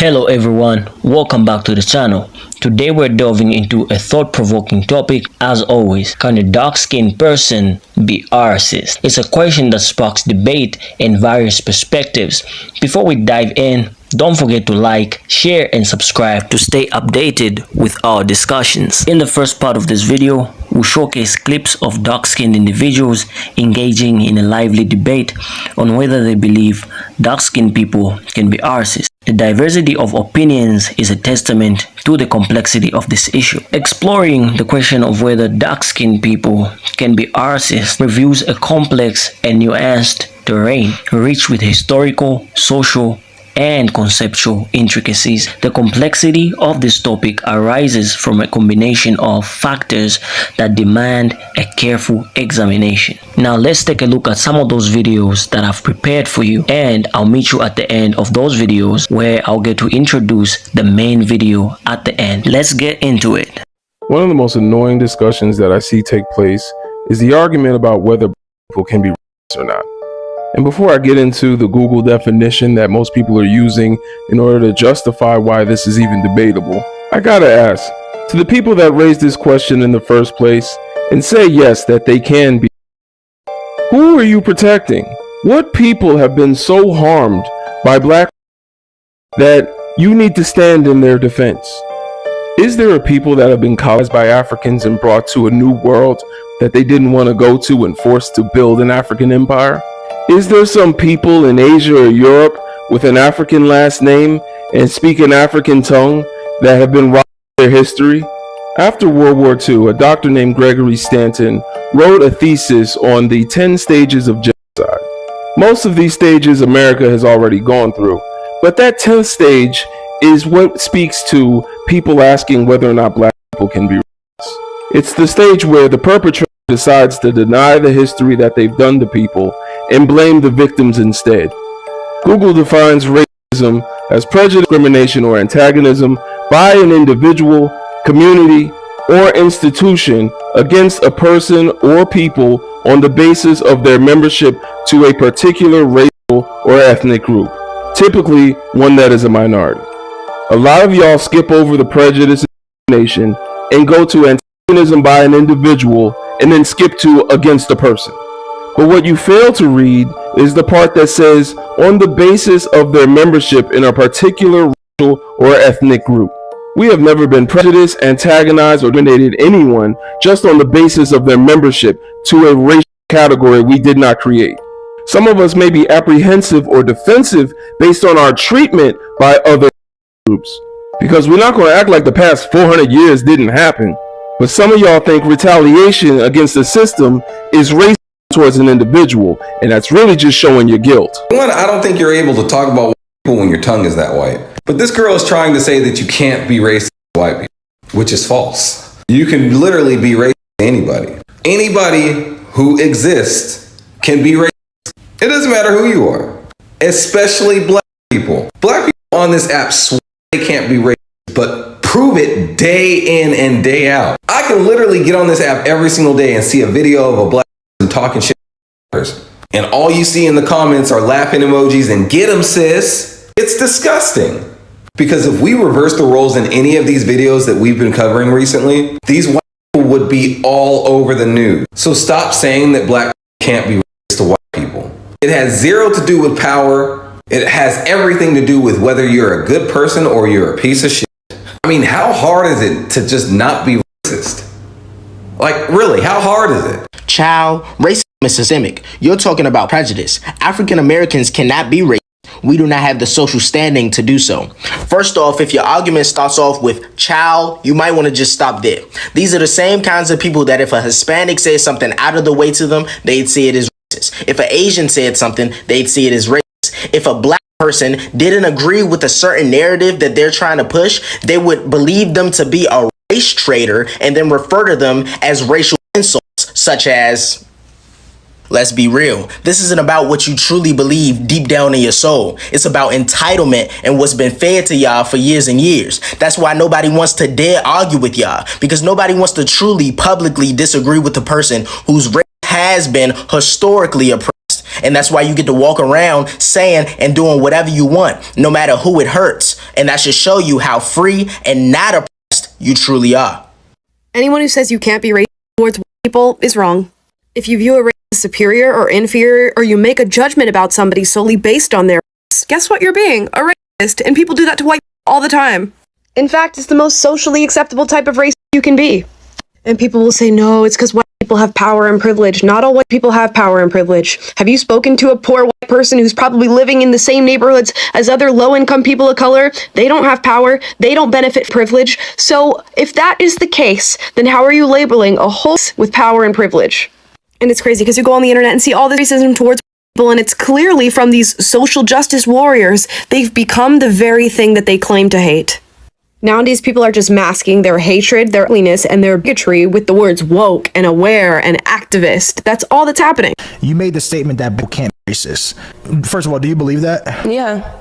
Hello everyone, welcome back to the channel. Today we're delving into a thought-provoking topic. As always, can a dark-skinned person be racist? It's a question that sparks debate and various perspectives. Before we dive in, don't forget to like, share, and subscribe to stay updated with our discussions. In the first part of this video, we showcase clips of dark-skinned individuals engaging in a lively debate on whether they believe dark-skinned people can be racist. The diversity of opinions is a testament to the complexity of this issue. Exploring the question of whether dark-skinned people can be racist reveals a complex and nuanced terrain, rich with historical, social, and conceptual intricacies. The complexity of this topic arises from a combination of factors that demand a careful examination. Now let's take a look at some of those videos that I've prepared for you, and I'll meet you at the end of those videos where I'll get to introduce the main video at the end. Let's get into it. One of the most annoying discussions that I see take place is the argument about whether people can be racist or not. And before I get into the Google definition that most people are using in order to justify why this is even debatable, I gotta ask, to the people that raised this question in the first place and say yes, that they can be, who are you protecting? What people have been so harmed by black that you need to stand in their defense? Is there a people that have been colonized by Africans and brought to a new world that they didn't want to go to and forced to build an African empire? Is there some people in Asia or Europe with an African last name and speak an African tongue that have been robbed of their history? After World War II, a doctor named Gregory Stanton wrote a thesis on the 10 stages of genocide. Most of these stages America has already gone through, but that 10th stage is what speaks to people asking whether or not black people can be racist. It's the stage where the perpetrator decides to deny the history that they've done to people and blame the victims instead. Google defines racism as prejudice, discrimination, or antagonism by an individual, community, or institution against a person or people on the basis of their membership to a particular racial or ethnic group, typically one that is a minority. A lot of y'all skip over the prejudice and discrimination and go to antagonism by an individual and then skip to against a person. But what you fail to read is the part that says on the basis of their membership in a particular racial or ethnic group. We have never been prejudiced, antagonized, or discriminated anyone just on the basis of their membership to a racial category we did not create. Some of us may be apprehensive or defensive based on our treatment by other groups, because we're not going to act like the past 400 years didn't happen. But some of y'all think retaliation against the system is racist towards an individual, and that's really just showing your guilt. One, I don't think you're able to talk about white people when your tongue is that white. But this girl is trying to say that you can't be racist to white people, which is false. You can literally be racist to anybody. Anybody who exists can be racist. It doesn't matter who you are, especially black people. Black people on this app swear they can't be racist, but prove it day in and day out. I can literally get on this app every single day and see a video of a black person talking shit to a person, and all you see in the comments are laughing emojis and "get 'em, sis." It's disgusting. Because if we reverse the roles in any of these videos that we've been covering recently, these white people would be all over the news. So stop saying that black people can't be racist to white people. It has zero to do with power. It has everything to do with whether you're a good person or you're a piece of shit. I mean, how hard is it to just not be racist? Like, really, how hard is it? Child, racism is systemic. You're talking about prejudice. African Americans cannot be racist. We do not have the social standing to do so. First off, if your argument starts off with child, you might want to just stop there. These are the same kinds of people that if a Hispanic says something out of the way to them, they'd see it as racist. If an Asian said something, they'd see it as racist. If a black person didn't agree with a certain narrative that they're trying to push, they would believe them to be a race traitor and then refer to them as racial insults, such as, let's be real, this isn't about what you truly believe deep down in your soul. It's about entitlement and what's been fed to y'all for years and years. That's why nobody wants to dare argue with y'all, because nobody wants to truly publicly disagree with the person whose race has been historically oppressed. And that's why you get to walk around saying and doing whatever you want, no matter who it hurts. And that should show you how free and not oppressed you truly are. Anyone who says you can't be racist towards white people is wrong. If you view a race as superior or inferior, or you make a judgment about somebody solely based on their race, guess what you're being? A racist. And people do that to white people all the time. In fact, it's the most socially acceptable type of race you can be. And people will say, no, it's because white people have power and privilege. Not all white people have power and privilege. Have you spoken to a poor white person who's probably living in the same neighborhoods as other low-income people of color? They don't have power. They don't benefit from privilege. So if that is the case, then how are you labeling a whole with power and privilege? And it's crazy because you go on the internet and see all the racism towards people, and it's clearly from these social justice warriors. They've become the very thing that they claim to hate. Nowadays, people are just masking their hatred, their ugliness, and their bigotry with the words woke and aware and activist. That's all that's happening. You made the statement that people can't be racist. First of all, do you believe that? Yeah.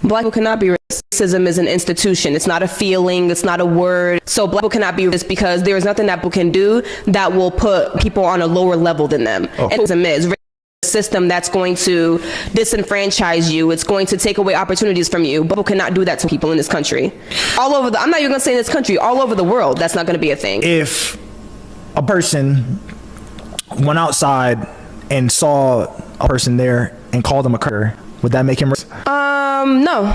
Black people cannot be racist. Racism is an institution. It's not a feeling. It's not a word. So black people cannot be racist because there is nothing that people can do that will put people on a lower level than them. And racism is a system that's going to disenfranchise you. It's going to take away opportunities from you. But people cannot do that to people in this country. All over I'm not even going to say in this country, all over the world, that's not going to be a thing. If a person went outside and saw a person there and called them a cracker, would that make him racist? No.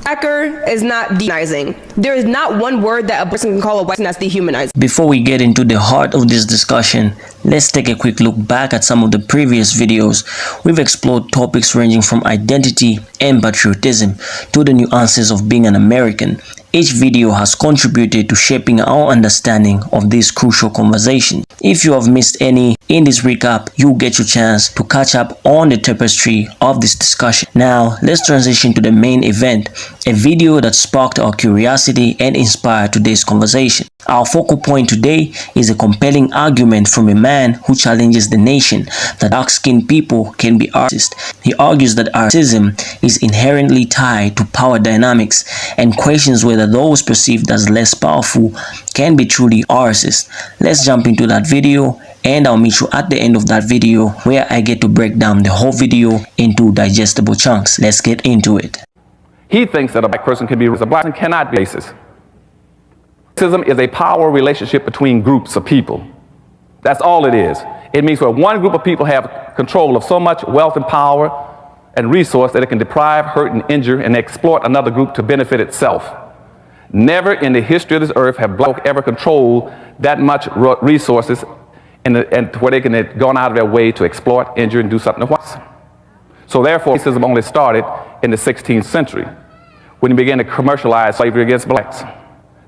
Cracker is not dehumanizing. There is not one word that a person can call a white person that's dehumanizing. Before we get into the heart of this discussion, let's take a quick look back at some of the previous videos. We've explored topics ranging from identity and patriotism to the nuances of being an American. Each video has contributed to shaping our understanding of this crucial conversation. If you have missed any in this recap, you'll get your chance to catch up on the tapestry of this discussion. Now, let's transition to the main event, a video that sparked our curiosity and inspired today's conversation. Our focal point today is a compelling argument from a man who challenges the notion that dark-skinned people can be racist. He argues that racism is inherently tied to power dynamics and questions whether those perceived as less powerful can be truly racist. Let's jump into that video, and I'll meet you at the end of that video where I get to break down the whole video into digestible chunks. Let's get into it. He thinks that a black person can be racist. A black person cannot be racist. Racism is a power relationship between groups of people. That's all it is. It means where one group of people have control of so much wealth and power and resource that it can deprive, hurt, and injure and exploit another group to benefit itself. Never in the history of this earth have black ever controlled that much resources and where they can have gone out of their way to exploit, injure, and do something to whites. So therefore, racism only started in the 16th century when he began to commercialize slavery against blacks.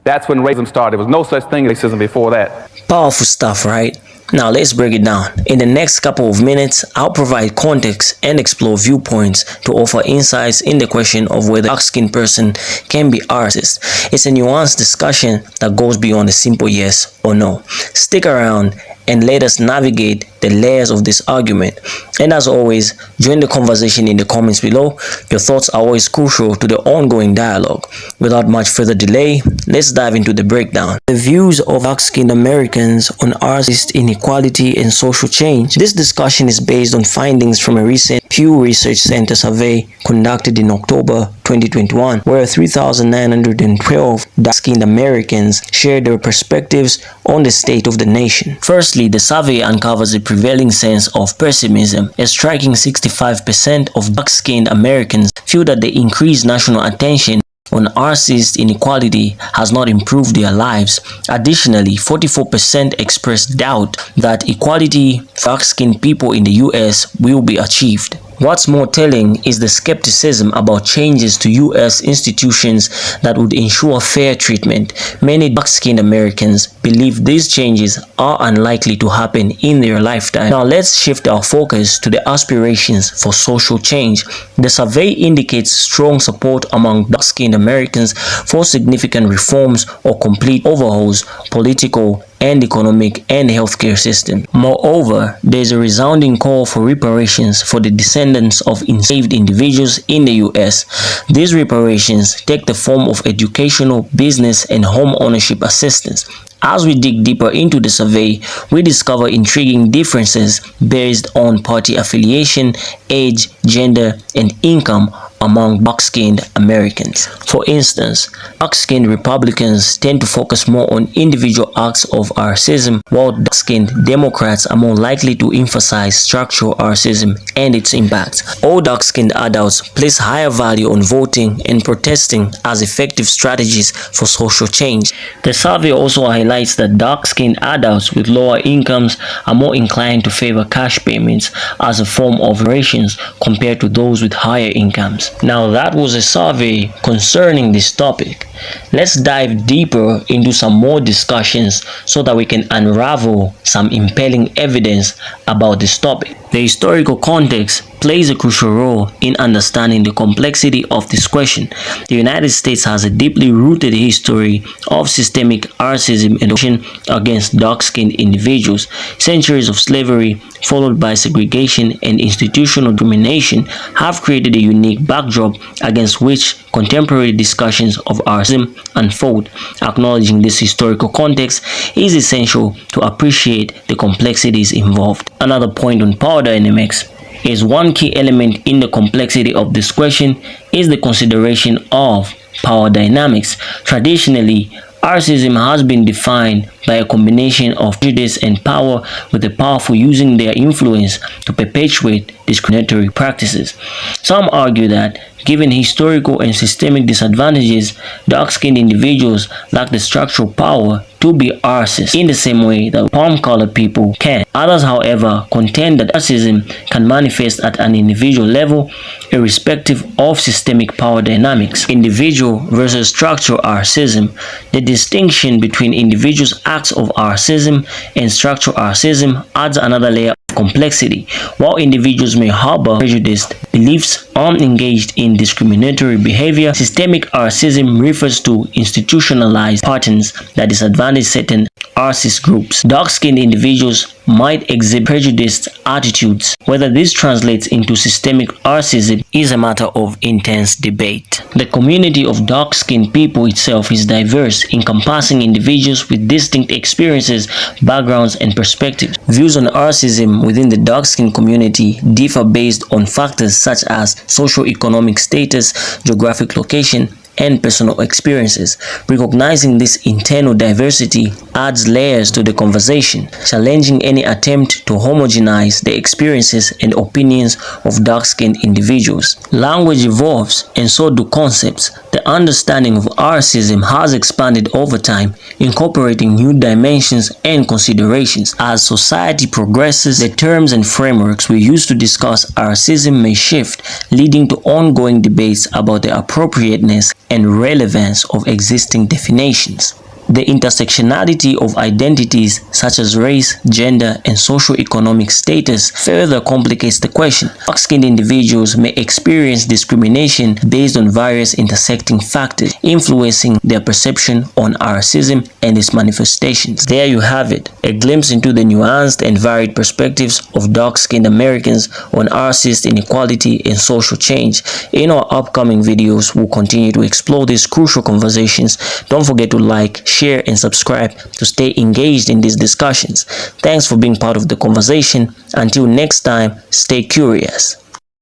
That's when racism started. There was no such thing as racism before that. Powerful stuff, right? Now let's break it down. In the next couple of minutes, I'll provide context and explore viewpoints to offer insights in the question of whether a dark-skinned person can be racist. It's a nuanced discussion that goes beyond a simple yes or no. Stick around and let us navigate the layers of this argument. And as always, join the conversation in the comments below. Your thoughts are always crucial to the ongoing dialogue. Without much further delay, let's dive into the breakdown. The views of dark-skinned Americans on racist inequality and social change. This discussion is based on findings from a recent Pew Research Center survey conducted in October 2021, where 3,912 dark-skinned Americans shared their perspectives on the state of the nation. Firstly, the survey uncovers a prevailing sense of pessimism. A striking 65% of dark-skinned Americans feel that the increased national attention on racist inequality has not improved their lives. Additionally, 44% expressed doubt that equality for dark-skinned people in the US will be achieved. What's more telling is the skepticism about changes to US institutions that would ensure fair treatment. Many dark-skinned Americans believe these changes are unlikely to happen in their lifetime. Now let's shift our focus to the aspirations for social change. The survey indicates strong support among dark-skinned Americans for significant reforms or complete overhauls, political and economic and healthcare system. Moreover, there is a resounding call for reparations for the descendants of enslaved individuals in the US. These reparations take the form of educational, business, and home ownership assistance. As we dig deeper into the survey, we discover intriguing differences based on party affiliation, age, gender, and income among dark-skinned Americans. For instance, dark-skinned Republicans tend to focus more on individual acts of racism, while dark-skinned Democrats are more likely to emphasize structural racism and its impacts. All dark-skinned adults place higher value on voting and protesting as effective strategies for social change. The survey also highlights that dark-skinned adults with lower incomes are more inclined to favor cash payments as a form of reparations compared to those with higher incomes. Now that was a survey concerning this topic. Let's dive deeper into some more discussions so that we can unravel some impelling evidence about this topic. The historical context plays a crucial role in understanding the complexity of this question. The United States has a deeply rooted history of systemic racism and oppression against dark-skinned individuals. Centuries of slavery, followed by segregation and institutional discrimination, have created a unique backdrop against which contemporary discussions of racism unfold. Acknowledging this historical context is essential to appreciate the complexities involved. Another point on power dynamics is one key element in the complexity of this question is the consideration of power dynamics. Traditionally, racism has been defined by a combination of prejudice and power, with the powerful using their influence to perpetuate discriminatory practices. Some argue that, given historical and systemic disadvantages, dark-skinned individuals lack the structural power to be racist in the same way that palm-colored people can. Others, however, contend that racism can manifest at an individual level, irrespective of systemic power dynamics. Individual versus structural racism. The distinction between individuals' acts of racism and structural racism adds another layer of complexity. While individuals may harbor prejudiced beliefs or engaged in discriminatory behavior, systemic racism refers to institutionalized patterns that disadvantage certain racist groups. Dark-skinned individuals might exhibit prejudiced attitudes. Whether this translates into systemic racism is a matter of intense debate. The community of dark-skinned people itself is diverse, encompassing individuals with distinct experiences, backgrounds, and perspectives. Views on racism within the dark-skinned community differ based on factors such as socio-economic status, geographic location, and personal experiences. Recognizing this internal diversity adds layers to the conversation, challenging any attempt to homogenize the experiences and opinions of dark-skinned individuals. Language evolves, and so do concepts. The understanding of racism has expanded over time, incorporating new dimensions and considerations. As society progresses, the terms and frameworks we use to discuss racism may shift, leading to ongoing debates about the appropriateness and relevance of existing definitions. The intersectionality of identities such as race, gender, and socio-economic status further complicates the question. Dark-skinned individuals may experience discrimination based on various intersecting factors, influencing their perception on racism and its manifestations. There you have it, a glimpse into the nuanced and varied perspectives of dark-skinned Americans on racist inequality and social change. In our upcoming videos, we'll continue to explore these crucial conversations. Don't forget to like, share, and subscribe to stay engaged in these discussions. Thanks for being part of the conversation. Until next time, stay curious.